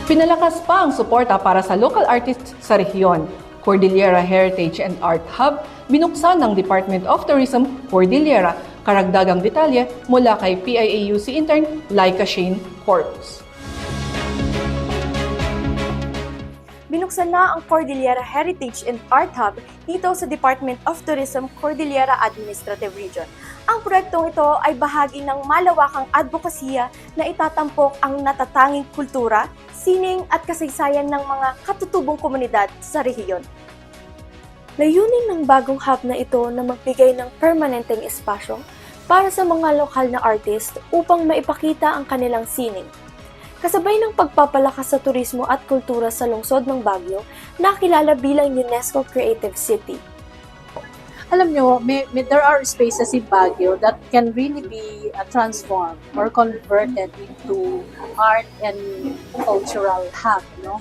Pinalakas pa ang suporta para sa local artists sa rehiyon. Cordillera Heritage and Art Hub, binuksan ng Department of Tourism Cordillera. Karagdagang detalye mula kay PIAUC intern Laika Shane Corpus. Binuksan na ang Cordillera Heritage and Art Hub dito sa Department of Tourism Cordillera Administrative Region. Ang proyektong ito ay bahagi ng malawakang advokasya na itatampok ang natatanging kultura, sining at kasaysayan ng mga katutubong komunidad sa rehiyon. Layunin ng bagong hub na ito na magbigay ng permanenteng espasyo para sa mga lokal na artist upang maipakita ang kanilang sining. Kasabay ng pagpapalakas sa turismo at kultura sa lungsod ng Baguio, nakilala bilang UNESCO Creative City. Alam nyo, there are spaces in Baguio that can really be transformed or converted into art and cultural hub, no?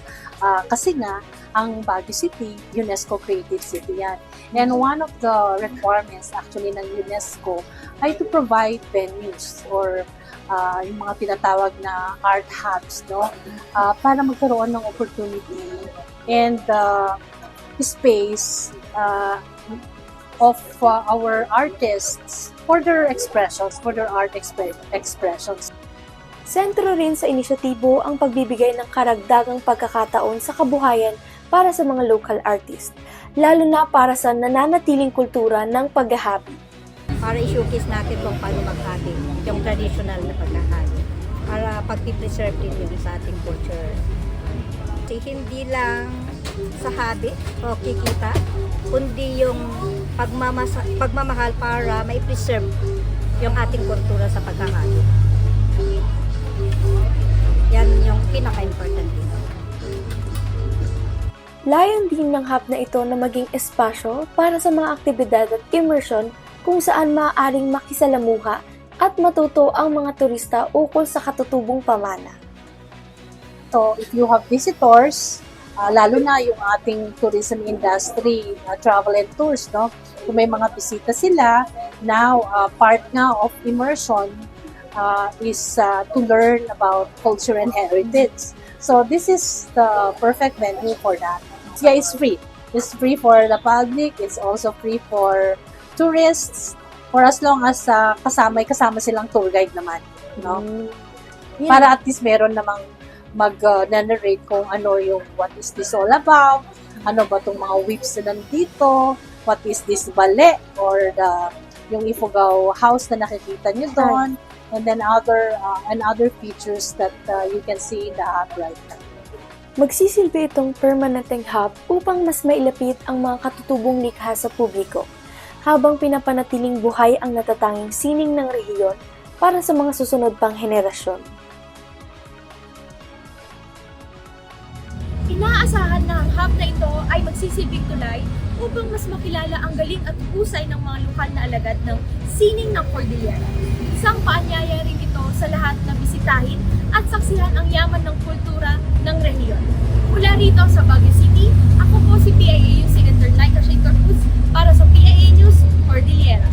Kasi nga, ang Baguio City, UNESCO Creative City yan. And one of the requirements actually ng UNESCO ay to provide venues or yung mga tinatawag na art hubs, no? Para magkaroon ng opportunity and space of our artists for their expressions, for their art expressions. Sentro rin sa inisyatibo ang pagbibigay ng karagdagang pagkakataon sa kabuhayan para sa mga local artist, lalo na para sa nananatiling kultura ng paghahabi. Para i-showcase natin kung paano maghabi, yung traditional na paghahabi, para pag-preserve din yun sa ating culture. Kasi hindi lang sa habi o kikita, kundi yung pagmamahal para mai-preserve yung ating kultura sa paghahabi. Yan yung pinaka-important din. Layon din ng hub na ito na maging espasyo para sa mga aktibidad at immersion kung saan maaaring makisalamuha at matuto ang mga turista ukol sa katutubong pamana. So, if you have visitors, lalo na yung ating tourism industry, travel and tours, no? Kung may mga bisita sila, now part nga of immersion is to learn about culture and heritage. So, this is the perfect venue for that. Yeah, it's free. It's free for the public. It's also free for tourists for as long as kasama silang tour guide naman, no? Yeah. Para at least meron namang mag-narrate kung ano yung what is this all about, ano ba itong mga whips na nandito, what is this ballet or yung Ifugao house na nakikita nyo doon, and then other features that you can see in the hub right now. Magsisilbi itong permanenteng hub upang mas mailapit ang mga katutubong likha sa publiko, habang pinapanatiling buhay ang natatanging sining ng rehiyon para sa mga susunod pang henerasyon. Inaasahan na ang hub na ito ay magsisilbing tulay upang mas makilala ang galing at husay ng mga lokal na alagad ng sining ng Cordillera. Isang paanyaya rin ito sa lahat na bisitahin at saksihan ang yaman ng kultura ng rehiyon. Mula rito sa Baguio City, ako po si PIAUC intern Laika Shane Corpus para sa PIA News Cordillera.